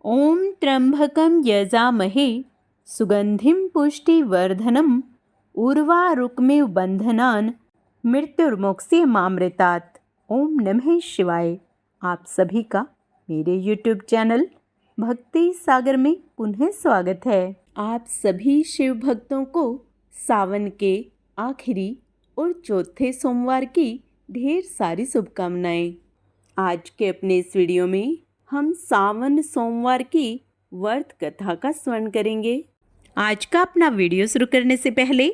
ॐ त्र्यम्बकं यजामहे सुगन्धिं पुष्टिवर्धनम् उर्वारुकमिव बन्धनान् मृत्युर्मुक्षीयमामृतात्। ओम नमः शिवाय। आप सभी का मेरे YouTube चैनल भक्ति सागर में पुनः स्वागत है। आप सभी शिव भक्तों को सावन के आखिरी और चौथे सोमवार की ढेर सारी शुभकामनाएं। आज के अपने इस वीडियो में हम सावन सोमवार की व्रत कथा का स्मरण करेंगे। आज का अपना वीडियो शुरू करने से पहले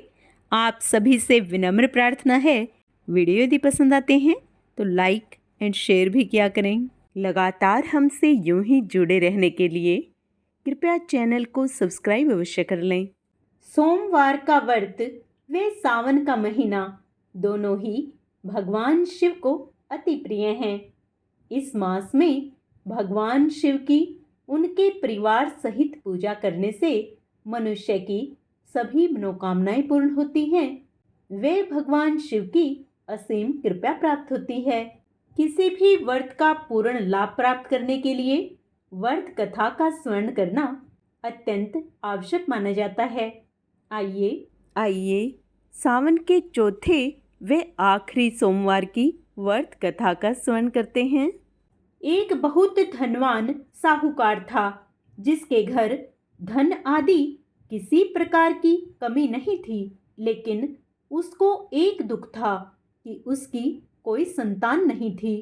आप सभी से विनम्र प्रार्थना है, वीडियो यदि पसंद आते हैं तो लाइक एंड शेयर भी किया करें। लगातार हमसे यूं ही जुड़े रहने के लिए कृपया चैनल को सब्सक्राइब अवश्य कर लें। सोमवार का व्रत व सावन का महीना दोनों ही भगवान शिव को अति प्रिय हैं। इस मास में भगवान शिव की उनके परिवार सहित पूजा करने से मनुष्य की सभी मनोकामनाएं पूर्ण होती हैं। वे भगवान शिव की असीम कृपा प्राप्त होती है। किसी भी व्रत का पूर्ण लाभ प्राप्त करने के लिए व्रत कथा का स्मरण करना अत्यंत आवश्यक माना जाता है। आइए सावन के चौथे व आखिरी सोमवार की व्रत कथा का स्मरण करते हैं। एक बहुत धनवान साहूकार था, जिसके घर धन आदि किसी प्रकार की कमी नहीं थी। लेकिन उसको एक दुख था कि उसकी कोई संतान नहीं थी।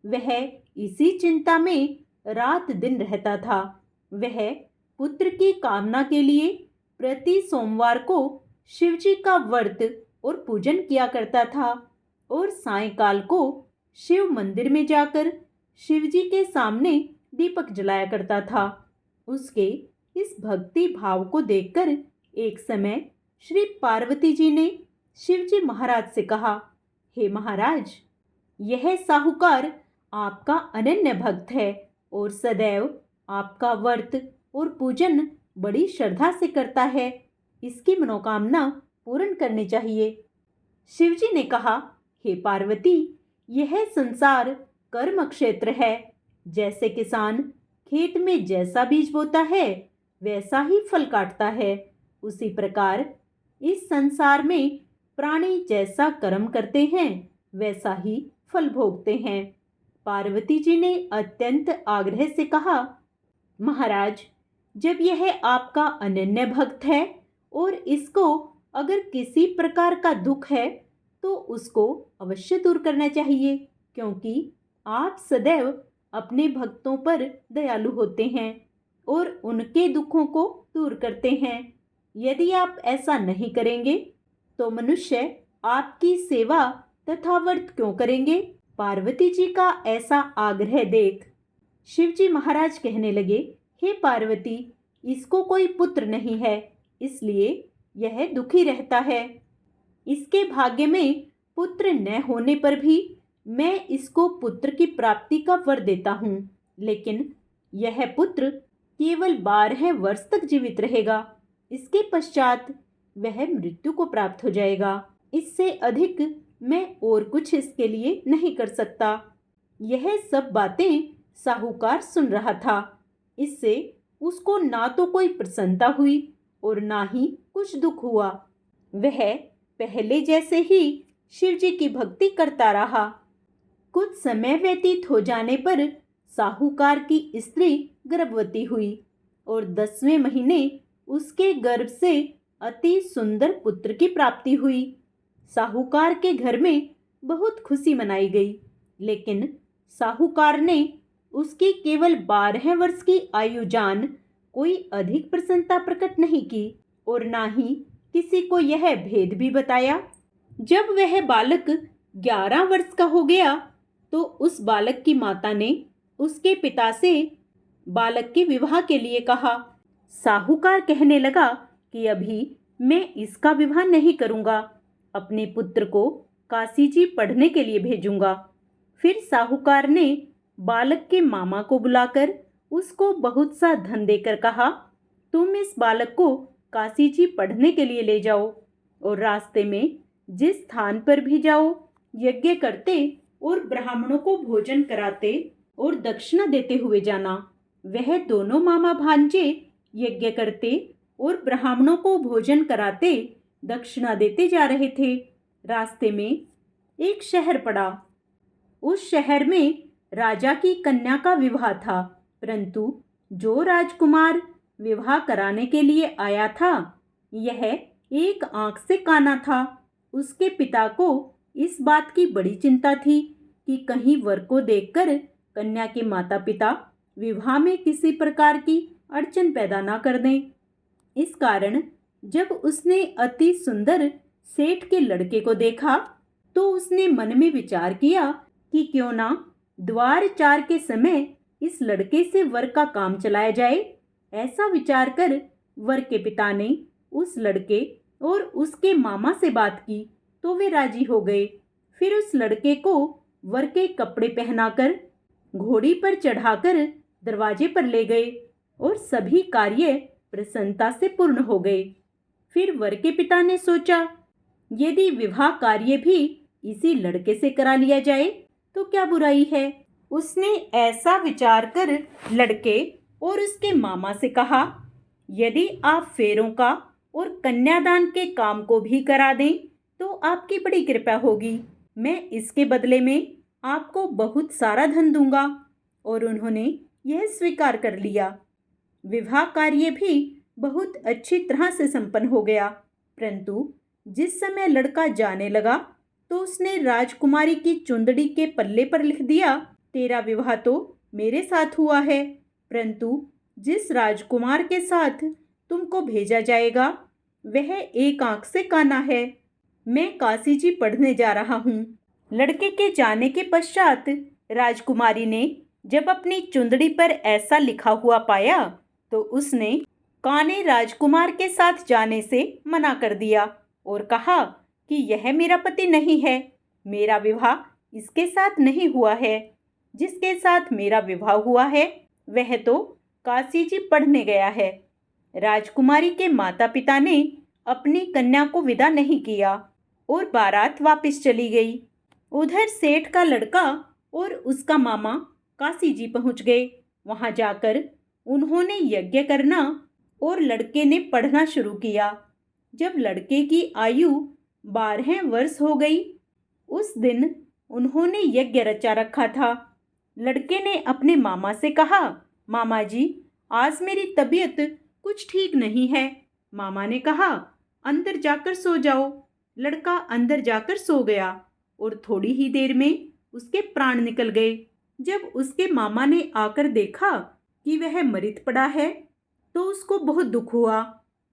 वह इसी चिंता में रात दिन रहता था। वह पुत्र की कामना के लिए प्रति सोमवार को शिवजी का व्रत और पूजन किया करता था और सायंकाल को शिव मंदिर में जाकर शिवजी के सामने दीपक जलाया करता था। उसके इस भक्ति भाव को देखकर एक समय श्री पार्वती जी ने शिवजी महाराज से कहा, हे महाराज, यह साहूकार आपका अनन्य भक्त है और सदैव आपका व्रत और पूजन बड़ी श्रद्धा से करता है। इसकी मनोकामना पूर्ण करनी चाहिए। शिवजी ने कहा, हे पार्वती, यह संसार कर्म क्षेत्र है। जैसे किसान खेत में जैसा बीज बोता है वैसा ही फल काटता है, उसी प्रकार इस संसार में प्राणी जैसा कर्म करते हैं वैसा ही फल भोगते हैं। पार्वती जी ने अत्यंत आग्रह से कहा, महाराज, जब यह आपका अनन्य भक्त है और इसको अगर किसी प्रकार का दुख है तो उसको अवश्य दूर करना चाहिए, क्योंकि आप सदैव अपने भक्तों पर दयालु होते हैं और उनके दुखों को दूर करते हैं। यदि आप ऐसा नहीं करेंगे तो मनुष्य आपकी सेवा तथा व्रत क्यों करेंगे? पार्वती जी का ऐसा आग्रह देख शिवजी महाराज कहने लगे, हे पार्वती, इसको कोई पुत्र नहीं है, इसलिए यह दुखी रहता है। इसके भाग्य में पुत्र न होने पर भी मैं इसको पुत्र की प्राप्ति का वर देता हूँ, लेकिन यह पुत्र केवल 12 वर्ष तक जीवित रहेगा। इसके पश्चात वह मृत्यु को प्राप्त हो जाएगा। इससे अधिक मैं और कुछ इसके लिए नहीं कर सकता। यह सब बातें साहूकार सुन रहा था। इससे उसको ना तो कोई प्रसन्नता हुई और ना ही कुछ दुख हुआ। वह पहले जैसे ही शिवजी की भक्ति करता रहा। कुछ समय व्यतीत हो जाने पर साहूकार की स्त्री गर्भवती हुई और 10वें महीने उसके गर्भ से अति सुंदर पुत्र की प्राप्ति हुई। साहूकार के घर में बहुत खुशी मनाई गई, लेकिन साहूकार ने उसकी केवल 12 वर्ष की आयु जान कोई अधिक प्रसन्नता प्रकट नहीं की और ना ही किसी को यह भेद भी बताया। जब वह बालक 11 वर्ष का हो गया तो उस बालक की माता ने उसके पिता से बालक के विवाह के लिए कहा। साहूकार कहने लगा कि अभी मैं इसका विवाह नहीं करूंगा, अपने पुत्र को काशी जी पढ़ने के लिए भेजूंगा। फिर साहूकार ने बालक के मामा को बुलाकर उसको बहुत सा धन देकर कहा, तुम इस बालक को काशी जी पढ़ने के लिए ले जाओ और रास्ते में जिस स्थान पर भी जाओ यज्ञ करते और ब्राह्मणों को भोजन कराते और दक्षिणा देते हुए जाना। वह दोनों मामा भांजे यज्ञ करते और ब्राह्मणों को भोजन कराते दक्षिणा देते जा रहे थे। रास्ते में एक शहर पड़ा। उस शहर में राजा की कन्या का विवाह था, परंतु जो राजकुमार विवाह कराने के लिए आया था यह एक आंख से काना था। उसके पिता को इस बात की बड़ी चिंता थी कि कहीं वर को देखकर कन्या के माता पिता विवाह में किसी प्रकार की अड़चन पैदा ना कर दें। इस कारण जब उसने अति सुंदर सेठ के लड़के को देखा तो उसने मन में विचार किया कि क्यों ना द्वार चार के समय इस लड़के से वर का काम चलाया जाए। ऐसा विचार कर वर के पिता ने उस लड़के और उसके मामा से बात की तो वे राजी हो गए। फिर उस लड़के को वर के कपड़े पहनाकर घोड़ी पर चढ़ाकर दरवाजे पर ले गए और सभी कार्य प्रसन्नता से पूर्ण हो गए। फिर वर के पिता ने सोचा, यदि विवाह कार्य भी इसी लड़के से करा लिया जाए तो क्या बुराई है। उसने ऐसा विचार कर लड़के और उसके मामा से कहा, यदि आप फेरों का और कन्यादान के काम को भी करा दें तो आपकी बड़ी कृपा होगी। मैं इसके बदले में आपको बहुत सारा धन दूंगा। और उन्होंने यह स्वीकार कर लिया। विवाह कार्य भी बहुत अच्छी तरह से संपन्न हो गया, परंतु जिस समय लड़का जाने लगा तो उसने राजकुमारी की चुंदड़ी के पल्ले पर लिख दिया, तेरा विवाह तो मेरे साथ हुआ है, परंतु जिस राजकुमार के साथ तुमको भेजा जाएगा वह एक आंख से काना है। मैं काशी जी पढ़ने जा रहा हूँ। लड़के के जाने के पश्चात राजकुमारी ने जब अपनी चुंदड़ी पर ऐसा लिखा हुआ पाया तो उसने काने राजकुमार के साथ जाने से मना कर दिया और कहा कि यह मेरा पति नहीं है, मेरा विवाह इसके साथ नहीं हुआ है। जिसके साथ मेरा विवाह हुआ है वह तो काशी जी पढ़ने गया है। राजकुमारी के माता पिता ने अपनी कन्या को विदा नहीं किया और बारात वापस चली गई। उधर सेठ का लड़का और उसका मामा काशी जी पहुंच गए। वहां जाकर उन्होंने यज्ञ करना और लड़के ने पढ़ना शुरू किया। जब लड़के की आयु 12 वर्ष हो गई, उस दिन उन्होंने यज्ञ रचा रखा था। लड़के ने अपने मामा से कहा, मामा जी आज मेरी तबीयत कुछ ठीक नहीं है। मामा ने कहा, अंदर जाकर सो जाओ। लड़का अंदर जाकर सो गया और थोड़ी ही देर में उसके प्राण निकल गए। जब उसके मामा ने आकर देखा कि वह मृत पड़ा है तो उसको बहुत दुख हुआ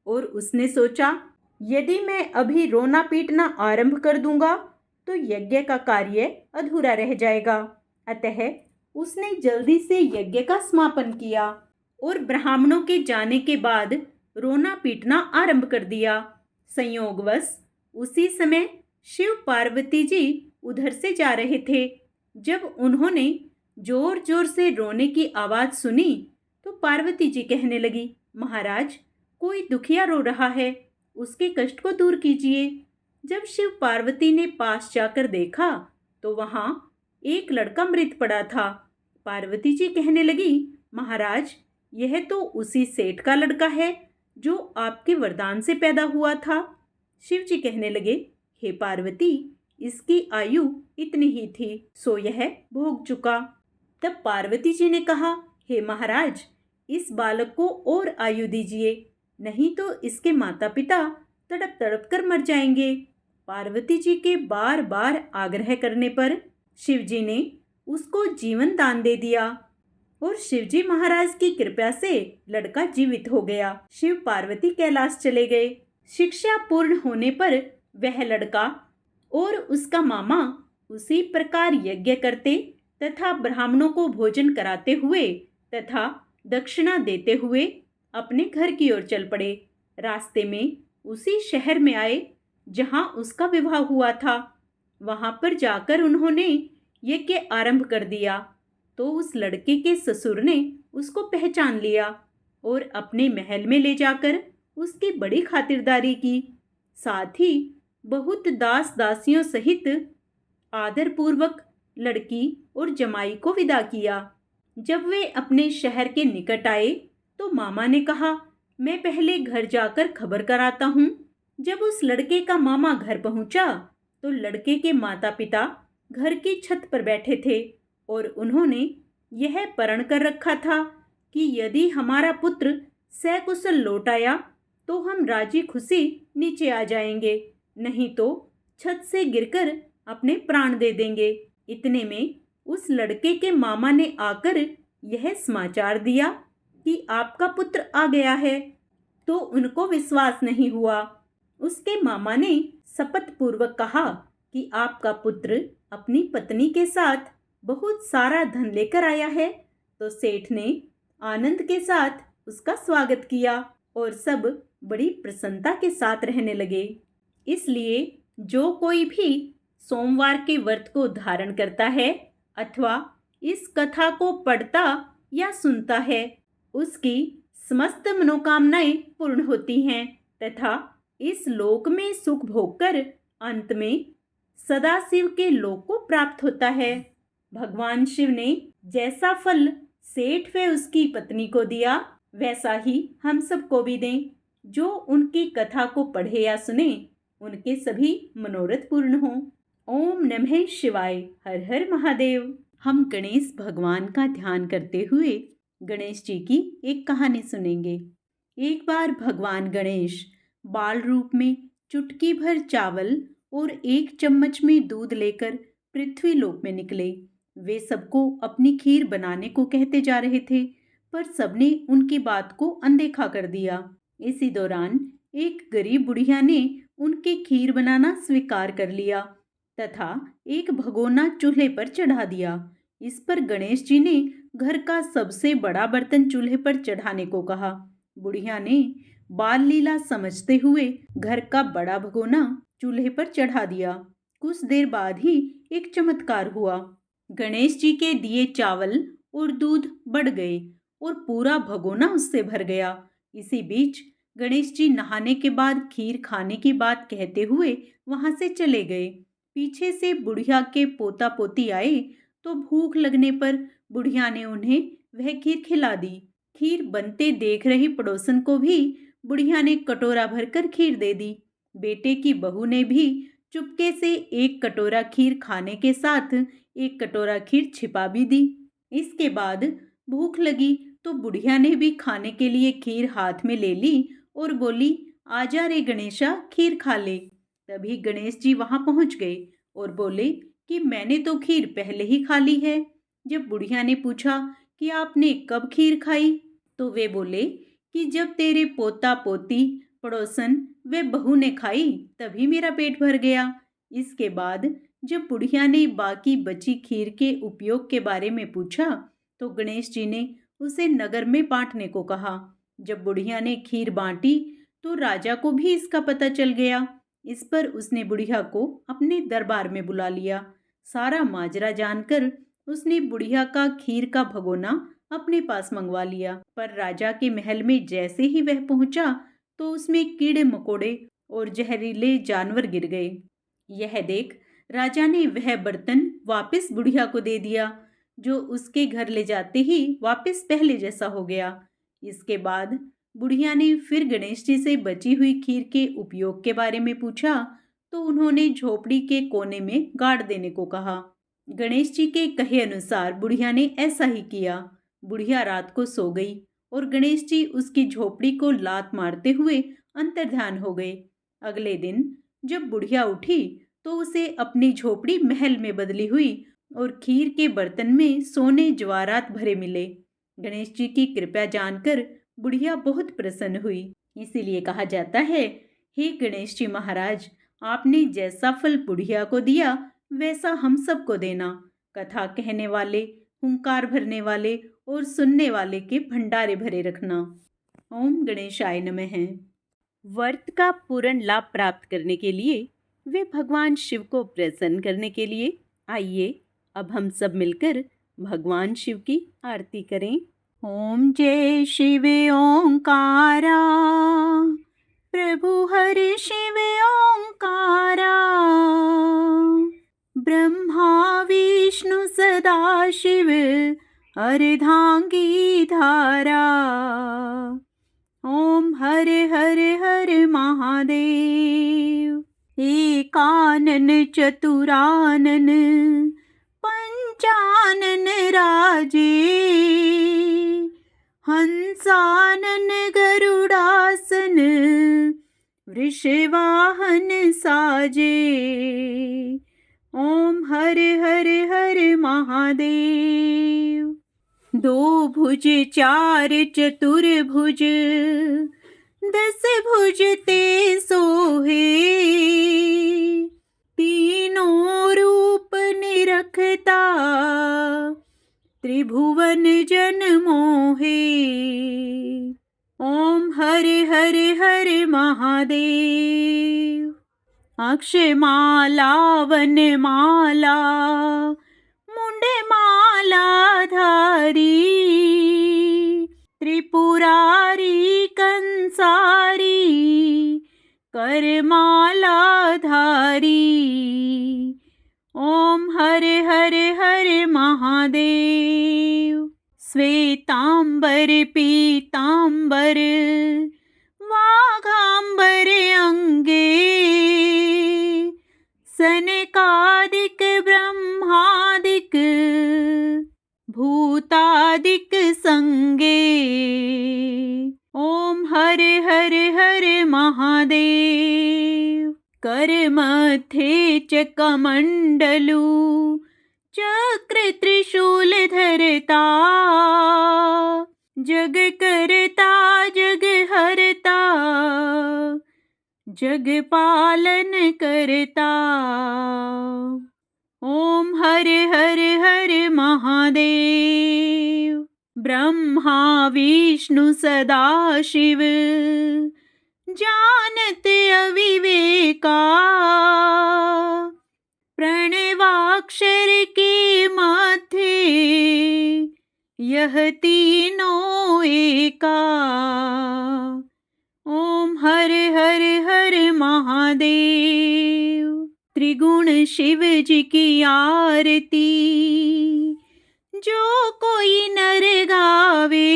और उसने सोचा, यदि मैं अभी रोना पीटना आरंभ कर दूंगा तो यज्ञ का कार्य अधूरा रह जाएगा। अतः उसने जल्दी से यज्ञ का समापन किया और ब्राह्मणों के जाने के बाद रोना पीटना आरंभ कर दिया। संयोगवश उसी समय शिव पार्वती जी उधर से जा रहे थे। जब उन्होंने जोर जोर से रोने की आवाज सुनी तो पार्वती जी कहने लगी, महाराज कोई दुखिया रो रहा है, उसके कष्ट को दूर कीजिए। जब शिव पार्वती ने पास जाकर देखा तो वहां एक लड़का मृत पड़ा था। पार्वती जी कहने लगी, महाराज यह तो उसी सेठ का लड़का है जो आपके वरदान से पैदा हुआ था। शिव जी कहने लगे, हे पार्वती इसकी आयु इतनी ही थी सो यह भोग चुका। तब पार्वती जी ने कहा, हे महाराज इस बालक को और आयु दीजिए, नहीं तो इसके माता पिता तड़प तड़प कर मर जाएंगे। पार्वती जी के बार बार आग्रह करने पर शिव जी ने उसको जीवन दान दे दिया और शिवजी महाराज की कृपा से लड़का जीवित हो गया। शिव पार्वती कैलाश चले गए। शिक्षा पूर्ण होने पर वह लड़का और उसका मामा उसी प्रकार यज्ञ करते तथा ब्राह्मणों को भोजन कराते हुए तथा दक्षिणा देते हुए अपने घर की ओर चल पड़े। रास्ते में उसी शहर में आए जहां उसका विवाह हुआ था। वहां पर जाकर उन्होंने यज्ञ आरंभ कर दिया तो उस लड़के के ससुर ने उसको पहचान लिया और अपने महल में ले जाकर उसकी बड़ी खातिरदारी की। साथ ही बहुत दास दासियों सहित आदरपूर्वक लड़की और जमाई को विदा किया। जब वे अपने शहर के निकट आए तो मामा ने कहा, मैं पहले घर जाकर खबर कराता हूँ। जब उस लड़के का मामा घर पहुंचा तो लड़के के माता पिता घर की छत पर बैठे थे और उन्होंने यह प्रण कर रखा था कि यदि हमारा पुत्र सकुशल लौट आया तो हम राजी खुशी नीचे आ जाएंगे, नहीं तो छत से गिरकर अपने प्राण दे देंगे। इतने में उस लड़के के मामा ने आकर यह समाचार दिया कि आपका पुत्र आ गया है, तो उनको विश्वास नहीं हुआ। उसके मामा ने शपथ पूर्वक कहा कि आपका पुत्र अपनी पत्नी के साथ बहुत सारा धन लेकर आया है। तो सेठ ने आनंद के साथ उसका स्वागत किया और सब बड़ी प्रसन्नता के साथ रहने लगे। इसलिए जो कोई भी सोमवार के व्रत को धारण करता है अथवा इस कथा को पढ़ता या सुनता है, उसकी समस्त मनोकामनाएं पूर्ण होती हैं तथा इस लोक में सुख भोगकर अंत में सदाशिव के लोक को प्राप्त होता है। भगवान शिव ने जैसा फल सेठ व उसकी पत्नी को दिया वैसा ही हम सबको भी दें। जो उनकी कथा को पढ़े या सुने उनके सभी मनोरथ पूर्ण हों। ओम नमः शिवाय। हर हर महादेव। हम गणेश भगवान का ध्यान करते हुए गणेश जी की एक कहानी सुनेंगे। एक बार भगवान गणेश बाल रूप में चुटकी भर चावल और एक चम्मच में दूध लेकर पृथ्वी लोक में निकले। वे सबको अपनी खीर बनाने को कहते जा रहे थे, पर सबने उनकी बात को अनदेखा कर दिया। इसी दौरान एक गरीब बुढ़िया ने उनकी खीर बनाना स्वीकार कर लिया तथा एक भगोना चूल्हे पर चढ़ा दिया। इस पर गणेश जी ने घर का सबसे बड़ा बर्तन चूल्हे पर चढ़ाने को कहा। बुढ़िया ने बाल लीला समझते हुए घर का बड़ा भगोना चूल्हे पर चढ़ा दिया। कुछ देर बाद ही एक चमत्कार हुआ। गणेश जी के दिए चावल और दूध बढ़ गए और पूरा भगोना उससे भर गया। इसी बीच गणेश जी नहाने के बाद खीर खाने की बात कहते हुए वहां से चले गए। पीछे से बुढ़िया के पोता पोती आए तो भूख लगने पर बुढ़िया ने उन्हें वह खीर खिला दी। खीर बनते देख रही पड़ोसन को भी बुढ़िया ने कटोरा भरकर खीर दे दी। बेटे की बहू ने भी चुपके से एक कटोरा खीर खाने के साथ एक कटोरा खीर छिपा भी दी। इसके बाद भूख लगी तो बुढ़िया ने भी खाने के लिए खीर हाथ में ले ली और बोली, आजा रे गणेशा, खीर खा ले। तभी गणेश जी वहां पहुंच गए और बोले कि मैंने तो खीर पहले ही खा ली है। जब बुढ़िया ने पूछा कि आपने कब खीर खाई, तो वे बोले कि जब तेरे पोता पोती पड़ोसन वे बहू ने खाई तभी मेरा पेट भर गया। इसके बाद जब बुढ़िया ने बाकी बची खीर के उपयोग के बारे में पूछा तो गणेश जी ने उसे नगर में बांटने को कहा। जब बुढ़िया ने खीर बांटी तो राजा को भी इसका पता चल गया। इस पर उसने बुढ़िया को अपने दरबार में बुला लिया। सारा माजरा जानकर उसने बुढ़िया का खीर का भगोना अपने पास मंगवा लिया। पर राजा के महल में जैसे ही वह पहुंचा तो उसमें कीड़े मकोड़े और जहरीले जानवर गिर गए। यह देख राजा ने वह बर्तन वापस बुढ़िया को दे दिया, जो उसके घर ले जाते ही वापस पहले जैसा हो गया। इसके बाद बुढ़िया ने फिर गणेश जी से बची हुई खीर के उपयोग के बारे में पूछा तो उन्होंने झोपड़ी के कोने में गाड़ देने को कहा। गणेश जी के कहे अनुसार बुढ़िया ने ऐसा ही किया। बुढ़िया रात को सो गई और गणेश जी उसकी झोपड़ी को लात मारते हुए अंतर्ध्यान हो गए। अगले दिन जब बुढ़िया उठी तो उसे अपनी झोपड़ी महल में बदली हुई और खीर के बर्तन में सोने जवाहरात भरे मिले। गणेश जी की कृपा जानकर बुढ़िया बहुत प्रसन्न हुई। इसीलिए कहा जाता है, हे गणेश जी महाराज, आपने जैसा फल बुढ़िया को दिया वैसा हम सबको देना। कथा कहने वाले, हुंकार भरने वाले और सुनने वाले के भंडारे भरे रखना। ओम गणेशाय नमः। व्रत का पूर्ण लाभ प्राप्त करने के लिए वे भगवान शिव को प्रसन्न करने के लिए आइए अब हम सब मिलकर भगवान शिव की आरती करें। ओम जय शिव ओंकारा, प्रभु हरि शिव ओंकारा, ब्रह्मा विष्णु सदा शिव अर्धांगी धारा। ओम हरे हरे हरे महादेव। एकानन चतुरानन पंचानन राजे। हंसानन गरुड़ासन वृषवाहन साजे। ओम हरे हरे हरे महादेव। दो भुज चार चतुर्भुज 10 भुज ते सोहे। तीनों रूप निरखता त्रिभुवन जन मोहे। ओम हरे हरे हरे महादेव। अक्षमाला वनमाला मुंडे माला धारी। त्रिपुरारी कंसारी करमाला धारी। ओम हरे हरे हरे महादेव। श्वेतांबर पीतांबर वाघांबर अंगे। सनकादिक ब्रह्मादिक भूतादिक संगे। ओम हरे हरे हरे महादेव। कर मध्ये च कमंडलू चक्र त्रिशूल धरता। जग करता जग हरता जग पालन करता। ओम हरे हरे हरे महादेव। ब्रह्मा विष्णु सदा शिव जानत अविवेका। प्रणवाक्षर के मध्य यह तीनों एका। ओम हरे हरे हरे महादेव। त्रिगुण शिव जी की आरती जो कोई नर गावे।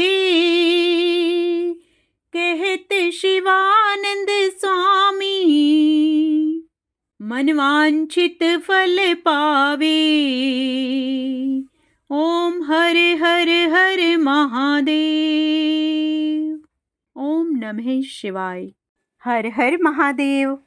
कहते शिवानंद स्वामी मनवांछित फल पावे। ओम हरे हरे हरे महादेव। ओम नमः शिवाय। हर हर महादेव।